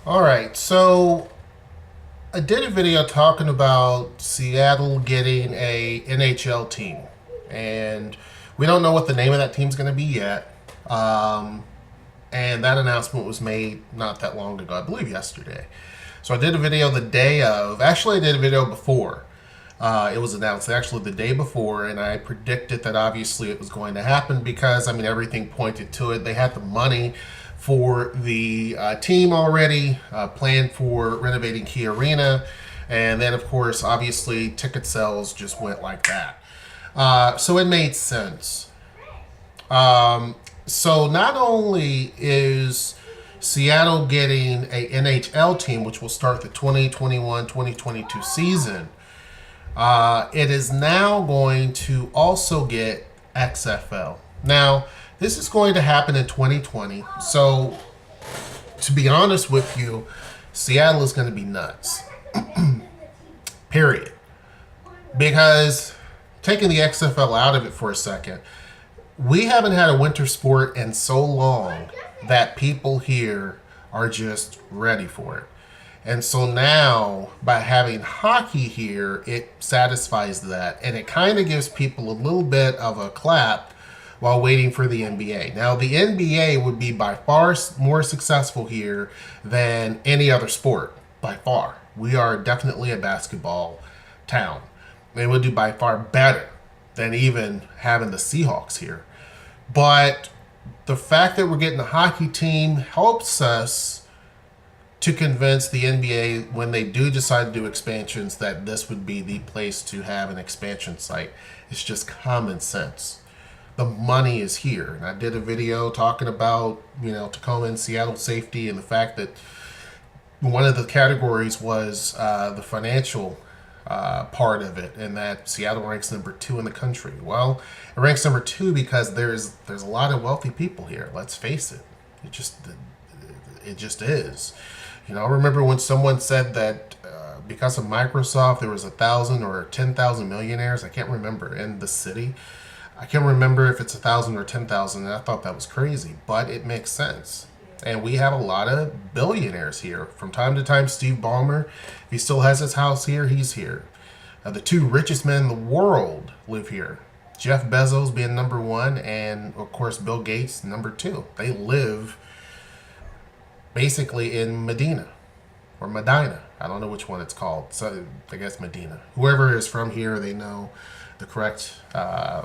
All right, so I did a video talking about Seattle getting a NHL team, and we don't know what the name of that team's going to be yet. Um, and that announcement was made not that long ago, I believe yesterday. So I did a video the day of. Actually, I did a video before it was announced. Actually, the day before, and I predicted that obviously it was going to happen because everything pointed to it. They had the money for the team already, planned for renovating Key Arena, and then of course, obviously, ticket sales just went like that. So it made sense. So not only is Seattle getting a NHL team, which will start the 2021-2022 season, it is now going to also get XFL. Now, this is going to happen in 2020. So, to be honest with you, Seattle is going to be nuts. Period. Because, taking the XFL out of it for a second, we haven't had a winter sport in so long that people here are just ready for it. And so now, by having hockey here, it satisfies that. And it kind of gives people a little bit of a clap while waiting for the NBA. Now, the NBA would be by far more successful here than any other sport. By far. We are definitely a basketball town. They would do by far better than even having the Seahawks here. But the fact that we're getting a hockey team helps us to convince the NBA when they do decide to do expansions that this would be the place to have an expansion site. It's just common sense. The money is here. And I did a video talking about, Tacoma and Seattle safety and the fact that one of the categories was the financial part of it, and that Seattle ranks number 2 in the country. Well, it ranks number 2 because there's a lot of wealthy people here. Let's face it. It just is. I remember when someone said that because of Microsoft, there was 1,000 or 10,000 millionaires. I can't remember in the city. I can't remember if it's 1,000 or 10,000, and I thought that was crazy, but it makes sense. And we have a lot of billionaires here. From time to time, Steve Ballmer, if he still has his house here, he's here. The 2 richest men in the world live here. Jeff Bezos being number 1, and of course Bill Gates number 2. They live basically in Medina or Medina. I don't know which one it's called. So I guess Medina. Whoever is from here, they know the correct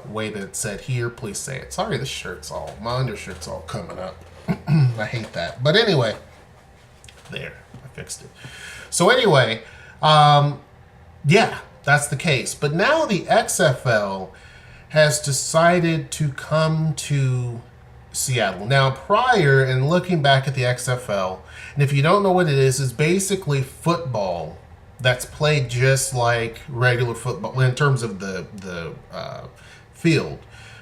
way that it's said here. Please say it. Sorry, my undershirt's all coming up. I hate that. But anyway, there, I fixed it. So anyway, yeah, that's the case. But now the XFL has decided to come to Seattle. Now, prior, and looking back at the XFL, and if you don't know what it is basically football that's played just like regular football in terms of the field.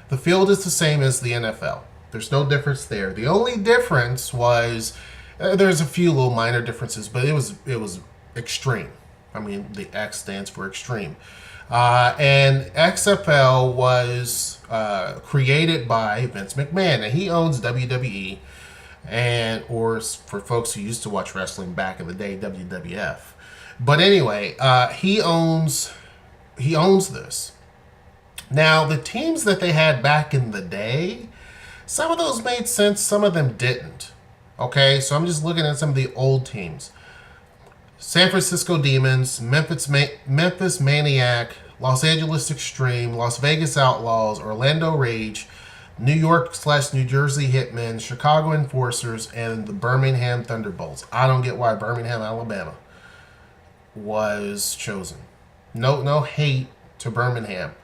The field is the same as the NFL. There's no difference there. The only difference was there's a few little minor differences, but it was extreme. The X stands for extreme. And XFL was created by Vince McMahon, and he owns WWE, or for folks who used to watch wrestling back in the day, WWF. But anyway, he owns this. Now, the teams that they had back in the day, some of those made sense, some of them didn't. Okay, so I'm just looking at some of the old teams. San Francisco Demons, Memphis Maniac, Los Angeles Extreme, Las Vegas Outlaws, Orlando Rage, New York/New Jersey Hitmen, Chicago Enforcers, and the Birmingham Thunderbolts. I don't get why Birmingham, Alabama was chosen. No hate to Birmingham,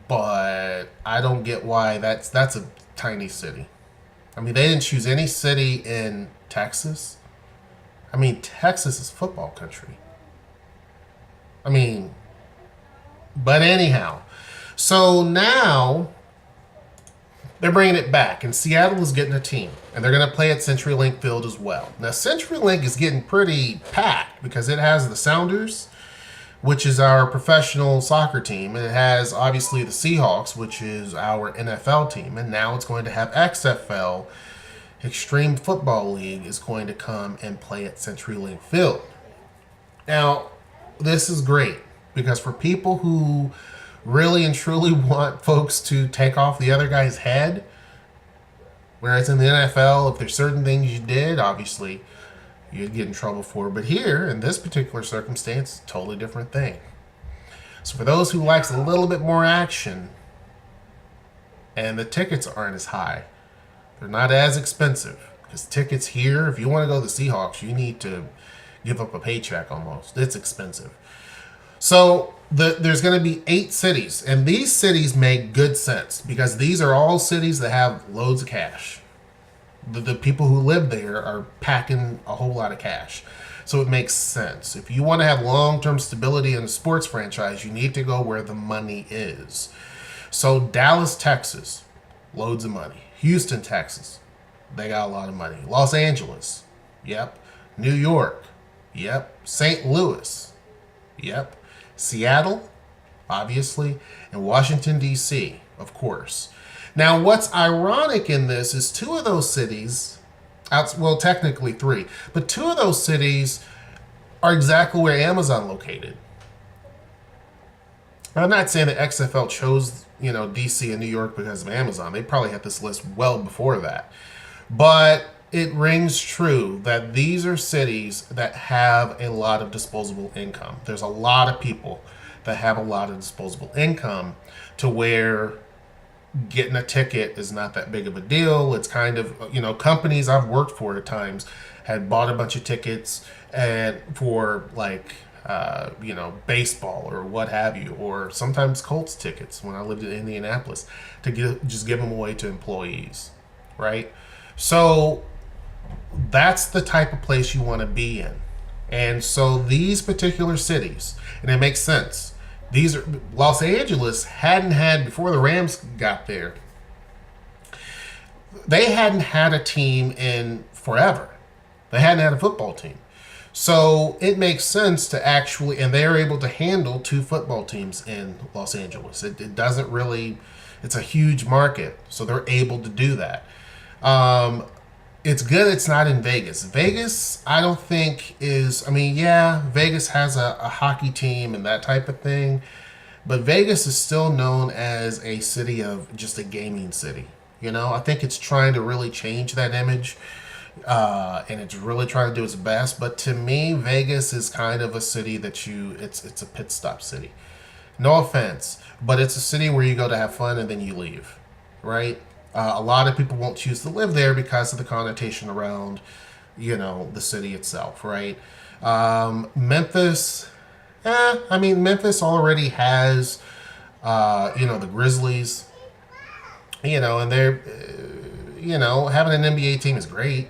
but I don't get why that's a tiny city. They didn't choose any city in Texas. Texas is football country. But anyhow, so now they're bringing it back, and Seattle is getting a team, and they're going to play at CenturyLink Field as well. Now, CenturyLink is getting pretty packed because it has the Sounders, which is our professional soccer team, and it has obviously the Seahawks, which is our NFL team, and now it's going to have XFL Extreme Football League is going to come and play at CenturyLink Field. Now, this is great because for people who really and truly want folks to take off the other guy's head, whereas in the NFL, if there's certain things you did, obviously you'd get in trouble for. But here, in this particular circumstance, totally different thing. So for those who likes a little bit more action, and the tickets aren't as high, they're not as expensive. Because tickets here, if you want to go to the Seahawks, you need to give up a paycheck almost. It's expensive. So there's going to be 8 cities, and these cities make good sense because these are all cities that have loads of cash. The people who live there are packing a whole lot of cash. So it makes sense. If you want to have long-term stability in a sports franchise, you need to go where the money is. So Dallas, Texas, loads of money. Houston, Texas, they got a lot of money. Los Angeles, yep. New York, yep. St. Louis, yep. Seattle, obviously, and Washington, D.C., of course. Now, what's ironic in this is 2 of those cities, well, technically 3, but 2 of those cities are exactly where Amazon located. I'm not saying that XFL chose, D.C. and New York because of Amazon. They probably had this list well before that. But it rings true that these are cities that have a lot of disposable income. There's a lot of people that have a lot of disposable income to where getting a ticket is not that big of a deal. It's kind of, companies I've worked for at times had bought a bunch of tickets and for baseball or what have you, or sometimes Colts tickets when I lived in Indianapolis to just give them away to employees, right? So that's the type of place you want to be in. And so these particular cities, and it makes sense, these are Los Angeles hadn't had, before the Rams got there, they hadn't had a team in forever. They hadn't had a football team. So it makes sense to actually, and they're able to handle 2 football teams in Los Angeles. It doesn't really, it's a huge market, so they're able to do that. It's good it's not in Vegas. Vegas, I don't think is, Vegas has a hockey team and that type of thing, but Vegas is still known as a city of just a gaming city. I think it's trying to really change that image, and it's really trying to do its best. But to me, Vegas is kind of a city that it's a pit stop city. No offense, but it's a city where you go to have fun and then you leave, right? A lot of people won't choose to live there because of the connotation around, the city itself, right? Memphis, Memphis already has, the Grizzlies, and they're, having an NBA team is great.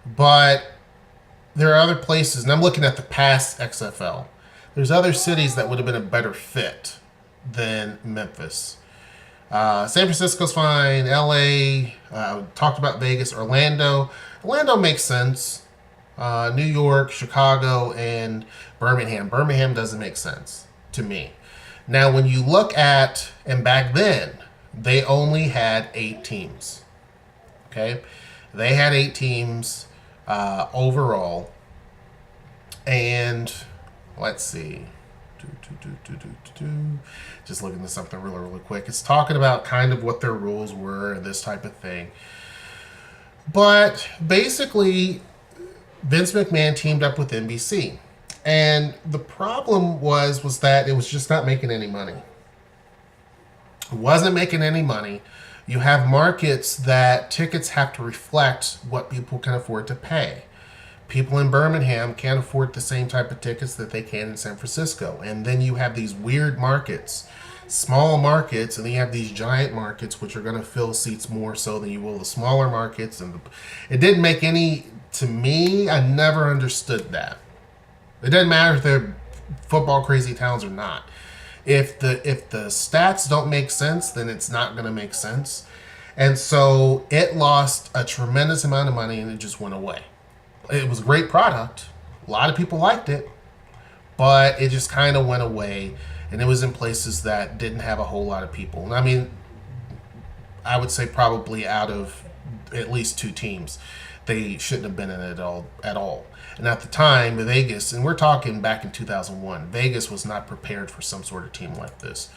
But there are other places, and I'm looking at the past XFL. There's other cities that would have been a better fit than Memphis. San Francisco's fine. LA, talked about Vegas. Orlando makes sense. New York, Chicago, and Birmingham. Birmingham doesn't make sense to me. Now, when you look at, and back then, they only had 8 teams. Okay? They had 8 teams overall. And let's see. Just looking at something really, really quick. It's talking about kind of what their rules were and this type of thing. But basically, Vince McMahon teamed up with NBC. And the problem was that it was just not making any money. It wasn't making any money. You have markets that tickets have to reflect what people can afford to pay. People in Birmingham can't afford the same type of tickets that they can in San Francisco. And then you have these weird markets, small markets, and then you have these giant markets, which are going to fill seats more so than you will the smaller markets. And it didn't make any, to me, I never understood that. It doesn't matter if they're football crazy towns or not. If the stats don't make sense, then it's not going to make sense. And so it lost a tremendous amount of money and it just went away. It was a great product. A lot of people liked it, but it just kind of went away, and it was in places that didn't have a whole lot of people. And I would say probably out of at least 2 teams. They shouldn't have been in it at all. And at the time, Vegas, and we're talking back in 2001, Vegas was not prepared for some sort of team like this.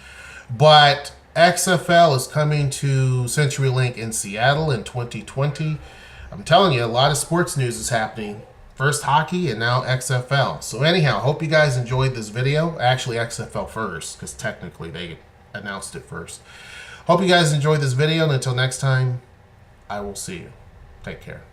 But XFL is coming to CenturyLink in Seattle in 2020. I'm telling you, a lot of sports news is happening. First hockey and now XFL. So anyhow, hope you guys enjoyed this video. Actually, XFL first, because technically they announced it first. Hope you guys enjoyed this video, and until next time, I will see you. Take care.